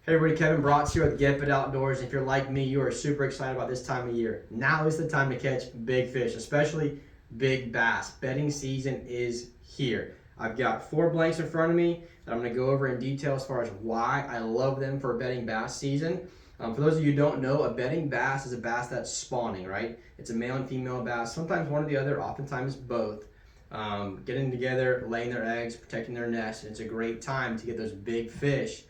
Hey everybody, Kevin Brotz here with Get Fit Outdoors. If you're like me, you are super excited about this time of year. Now is the time to catch big fish, especially big bass. Bedding season is here. I've got 4 blanks in front of me that I'm going to go over in detail as far as why I love them for bedding bass season. For those of you who don't know, a bedding bass is a bass that's spawning, right? It's a male and female bass, sometimes one or the other, oftentimes both. Getting together, laying their eggs, protecting their nest, and it's a great time to get those big fish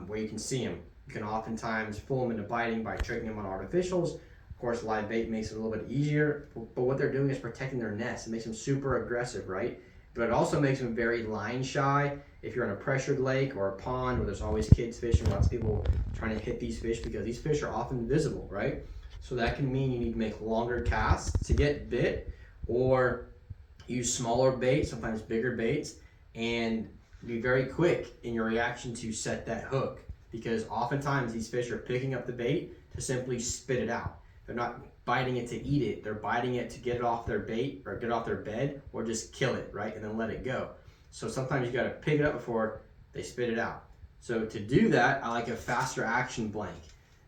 where you can see them. You can oftentimes fool them into biting by tricking them on artificials. Of course, live bait makes it a little bit easier, but what they're doing is protecting their nest. It makes them super aggressive, right? But it also makes them very line shy. If you're in a pressured lake or a pond where there's always kids fishing, lots of people trying to hit these fish because these fish are often visible, right? So that can mean you need to make longer casts to get bit, or use smaller baits, sometimes bigger baits, and be very quick in your reaction to set that hook, because oftentimes these fish are picking up the bait to simply spit it out. They're not biting it to eat it, they're biting it to get it off their bait or get off their bed, or just kill it, right, and then let it go. So sometimes you got to pick it up before they spit it out. So to do that, I like a faster action blank.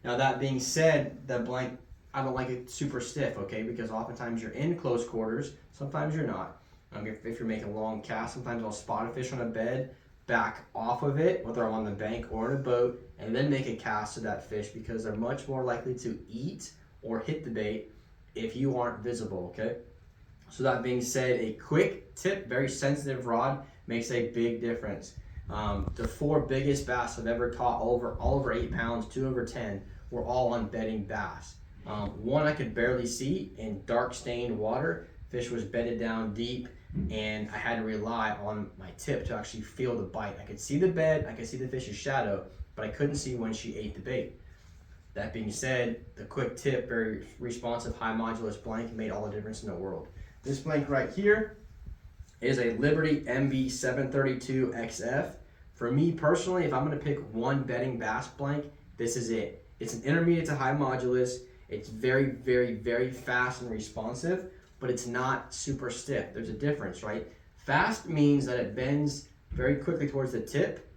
Now that being said, the blank, I don't like it super stiff, okay, because oftentimes you're in close quarters, sometimes you're not. If you're making a long cast, sometimes I'll spot a fish on a bed, back off of it, whether I'm on the bank or in a boat, and then make a cast to that fish, because they're much more likely to eat or hit the bait if you aren't visible, okay? So that being said, a quick tip, very sensitive rod, makes a big difference. The 4 biggest bass I've ever caught, all over 8 pounds, 2 over 10, were all on bedding bass. One I could barely see in dark stained water. Fish was bedded down deep, and I had to rely on my tip to actually feel the bite. I could see the bed, I could see the fish's shadow, but I couldn't see when she ate the bait. That being said, the quick tip, very responsive, high modulus blank, made all the difference in the world. This blank right here is a Liberty MB732 XF. For me personally, if I'm going to pick one bedding bass blank, this is it. It's an intermediate to high modulus. It's very, very, very fast and responsive, but it's not super stiff. There's a difference, right? Fast means that it bends very quickly towards the tip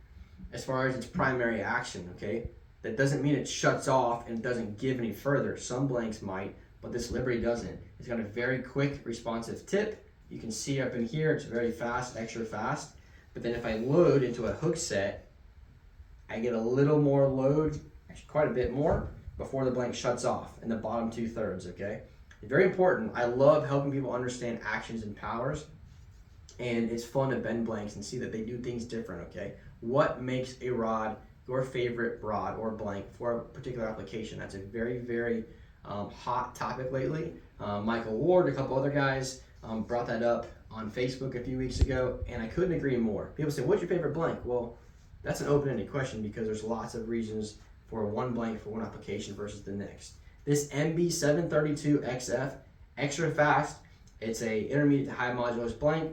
as far as its primary action, okay? That doesn't mean it shuts off and doesn't give any further. Some blanks might, but this Liberty doesn't. It's got a very quick, responsive tip. You can see up in here, it's very fast, extra fast. But then if I load into a hook set, I get a little more load, actually quite a bit more, before the blank shuts off in the bottom 2/3, okay? Very important. I love helping people understand actions and powers, and it's fun to bend blanks and see that they do things different, okay? What makes a rod your favorite rod or blank for a particular application? That's a very, very hot topic lately. Michael Ward, a couple other guys brought that up on Facebook a few weeks ago, and I couldn't agree more. People say, what's your favorite blank? Well, that's an open-ended question, because there's lots of reasons for one blank for one application versus the next. This MB732 XF, extra fast. It's a intermediate to high modulus blank.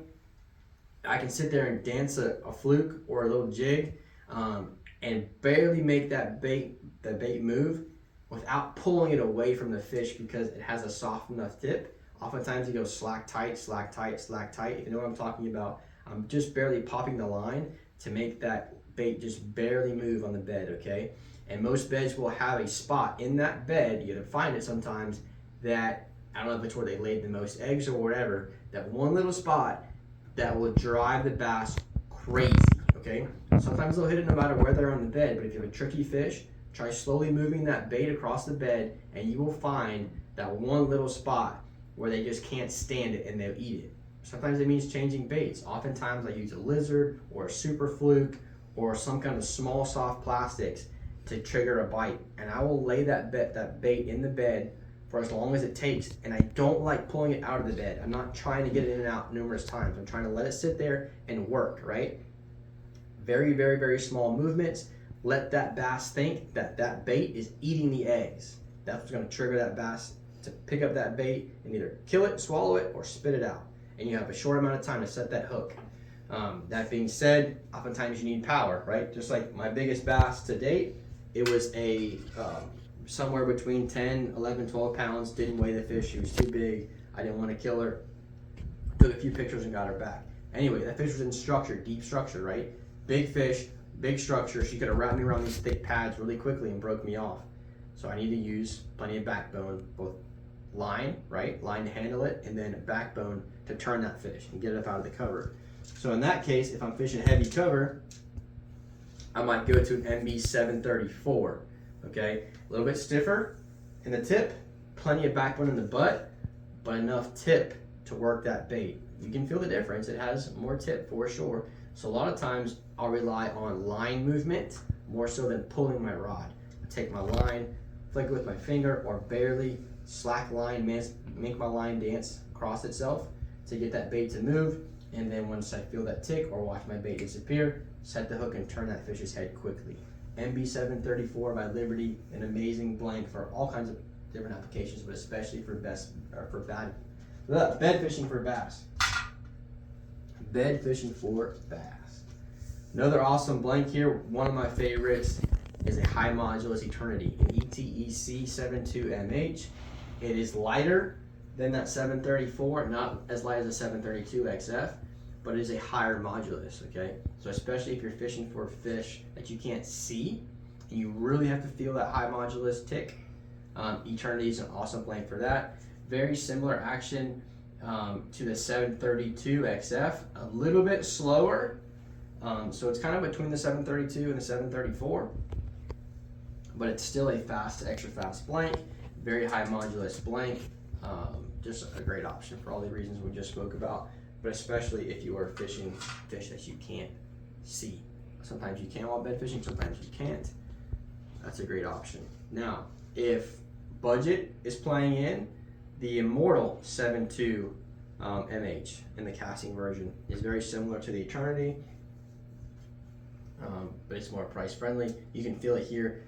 I can sit there and dance a fluke or a little jig and barely make that bait move without pulling it away from the fish, because it has a soft enough tip. Oftentimes you go slack tight, slack tight, slack tight. If you know what I'm talking about, I'm just barely popping the line to make that bait just barely move on the bed, okay? And most beds will have a spot in that bed, you gotta find it sometimes, that, I don't know if it's where they laid the most eggs or whatever, that one little spot that will drive the bass crazy, okay? Sometimes they'll hit it no matter where they're on the bed, but if you have a tricky fish, try slowly moving that bait across the bed, and you will find that one little spot where they just can't stand it and they'll eat it. Sometimes it means changing baits. Oftentimes I use a lizard or a super fluke or some kind of small soft plastics to trigger a bite, and I will lay that bait in the bed for as long as it takes, and I don't like pulling it out of the bed. I'm not trying to get it in and out numerous times. I'm trying to let it sit there and work, right? Very, very, very small movements. Let that bass think that that bait is eating the eggs. That's what's going to trigger that bass to pick up that bait and either kill it, swallow it, or spit it out. And you have a short amount of time to set that hook. That being said, oftentimes you need power, right? Just like my biggest bass to date, it was a somewhere between 10, 11, 12 pounds. Didn't weigh the fish. She was too big. I didn't want to kill her. Took a few pictures and got her back. Anyway, that fish was in structure, deep structure, right? Big fish, big structure. She could have wrapped me around these thick pads really quickly and broke me off. So I need to use plenty of backbone, both line, right? Line to handle it, and then backbone to turn that fish and get it up out of the cover. So in that case, if I'm fishing heavy cover, I might go to an MB 734, okay? A little bit stiffer in the tip, plenty of backbone in the butt, but enough tip to work that bait. You can feel the difference. It has more tip for sure. So a lot of times I'll rely on line movement more so than pulling my rod. I take my line, flick it with my finger, or barely slack line, make my line dance across itself to get that bait to move. And then once I feel that tick or watch my bait disappear, set the hook and turn that fish's head quickly. MB 734 by Liberty, an amazing blank for all kinds of different applications, but especially for bed fishing for bass. Bed fishing for bass. Another awesome blank here, one of my favorites, is a high modulus Eternity, an ETEC 72MH. It is lighter than that 734, not as light as a 732 XF, but it is a higher modulus, okay? So especially if you're fishing for fish that you can't see, and you really have to feel that high modulus tick, Eternity is an awesome blank for that. Very similar action to the 732 XF, a little bit slower. So it's kind of between the 732 and the 734, but it's still a fast, extra fast blank, very high modulus blank. Just a great option for all the reasons we just spoke about, but especially if you are fishing fish that you can't see. Sometimes you can while bed fishing, sometimes you can't. That's a great option. Now, if budget is playing in, the Immortal 7.2 MH in the casting version is very similar to the Eternity, but it's more price friendly. You can feel it here.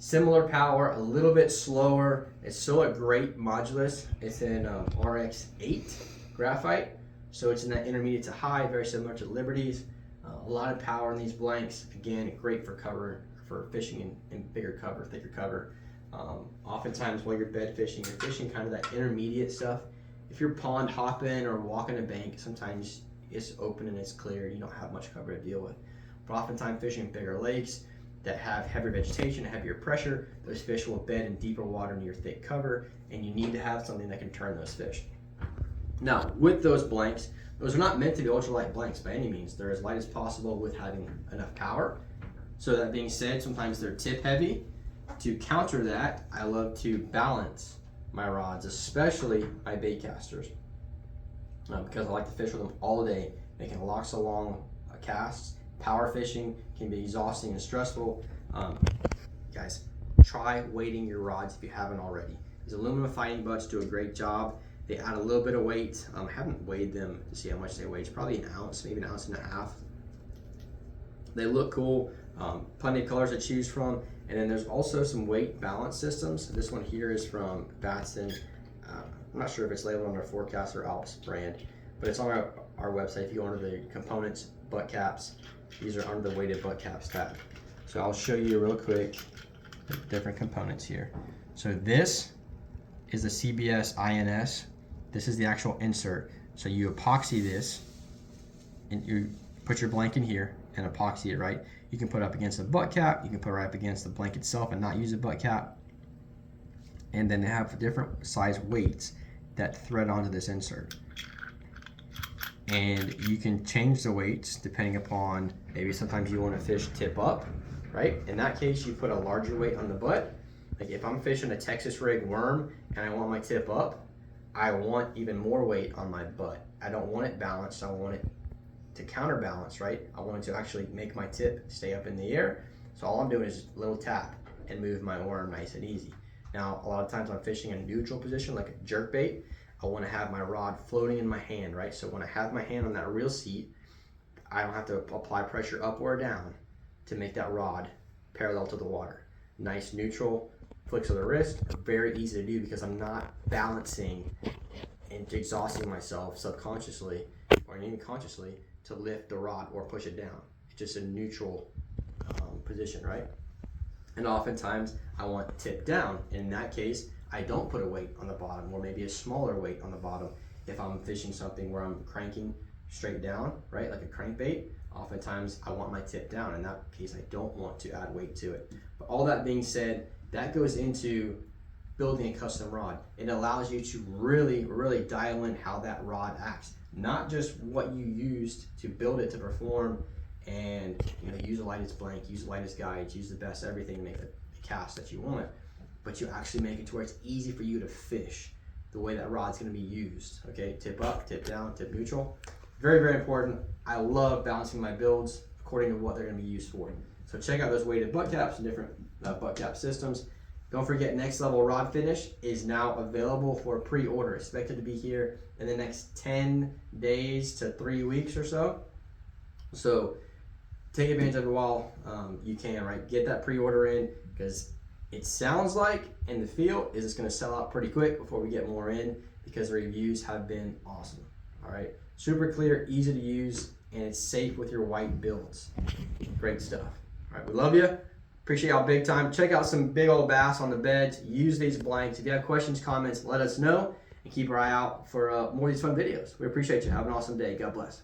Similar power, a little bit slower. It's still a great modulus. It's in RX8 graphite, so it's in that intermediate to high, very similar to Liberty's. A lot of power in these blanks. Again, great for cover, for fishing in bigger cover, thicker cover. Oftentimes while you're bed fishing, you're fishing kind of that intermediate stuff. If you're pond hopping or walking a bank, sometimes it's open and it's clear. You don't have much cover to deal with. But oftentimes fishing bigger lakes that have heavier vegetation, heavier pressure, those fish will bed in deeper water near thick cover, and you need to have something that can turn those fish. Now, with those blanks, those are not meant to be ultralight blanks by any means. They're as light as possible with having enough power. So that being said, sometimes they're tip heavy. To counter that, I love to balance my rods, especially my bait casters, because I like to fish with them all day, making locks along casts. Power fishing can be exhausting and stressful. Guys, try weighting your rods if you haven't already. These aluminum fighting butts do a great job. They add a little bit of weight. I haven't weighed them to see how much they weigh. It's probably an ounce, maybe an ounce and a half. They look cool, plenty of colors to choose from. And then there's also some weight balance systems. This one here is from Batson. I'm not sure if it's labeled on our Forecast or Alps brand, but it's on our website. If you go under the components, butt caps, these are under the weighted butt caps tab. So I'll show you real quick the different components here. So this is the CBS INS. This is the actual insert. So you epoxy this, and you put your blank in here and epoxy it, right? You can put it up against the butt cap, you can put it right up against the blank itself and not use a butt cap. And then they have different size weights that thread onto this insert. And you can change the weights depending upon, maybe sometimes you want to fish tip up, right? In that case, you put a larger weight on the butt. Like if I'm fishing a Texas rig worm and I want my tip up, I want even more weight on my butt. I don't want it balanced, I want it to counterbalance, right? I want it to actually make my tip stay up in the air. So all I'm doing is just a little tap and move my worm nice and easy. Now, a lot of times I'm fishing in a neutral position, like a jerk bait. I want to have my rod floating in my hand, right? So when I have my hand on that reel seat, I don't have to apply pressure up or down to make that rod parallel to the water. Nice neutral flicks of the wrist are very easy to do because I'm not balancing and exhausting myself subconsciously or even consciously to lift the rod or push it down. It's just a neutral position, right? And oftentimes I want tip down. In that case, I don't put a weight on the bottom, or maybe a smaller weight on the bottom. If I'm fishing something where I'm cranking straight down, right, like a crankbait, Oftentimes I want my tip down. In that case, I don't want to add weight to it. But all that being said, that goes into building a custom rod. It allows you to really, really dial in how that rod acts. Not just what you used to build it to perform and use the lightest blank, use the lightest guides, use the best everything to make the cast that you want, but you actually make it to where it's easy for you to fish the way that rod's going to be used. Okay, tip up, tip down, tip neutral. Very, very important. I love balancing my builds according to what they're going to be used for. So check out those weighted butt caps and different butt cap systems. Don't forget, Next Level Rod Finish is now available for pre-order. Expected to be here in the next 10 days to 3 weeks or so. So take advantage of it while you can, right? Get that pre-order in, because it sounds like, and the feel is it's going to sell out pretty quick before we get more in, because the reviews have been awesome. All right, super clear, easy to use, and it's safe with your white builds. Great stuff. All right, we love you. Appreciate y'all big time. Check out some big old bass on the beds. Use these blanks. If you have questions, comments, let us know, and keep our eye out for more of these fun videos. We appreciate you. Have an awesome day. God bless.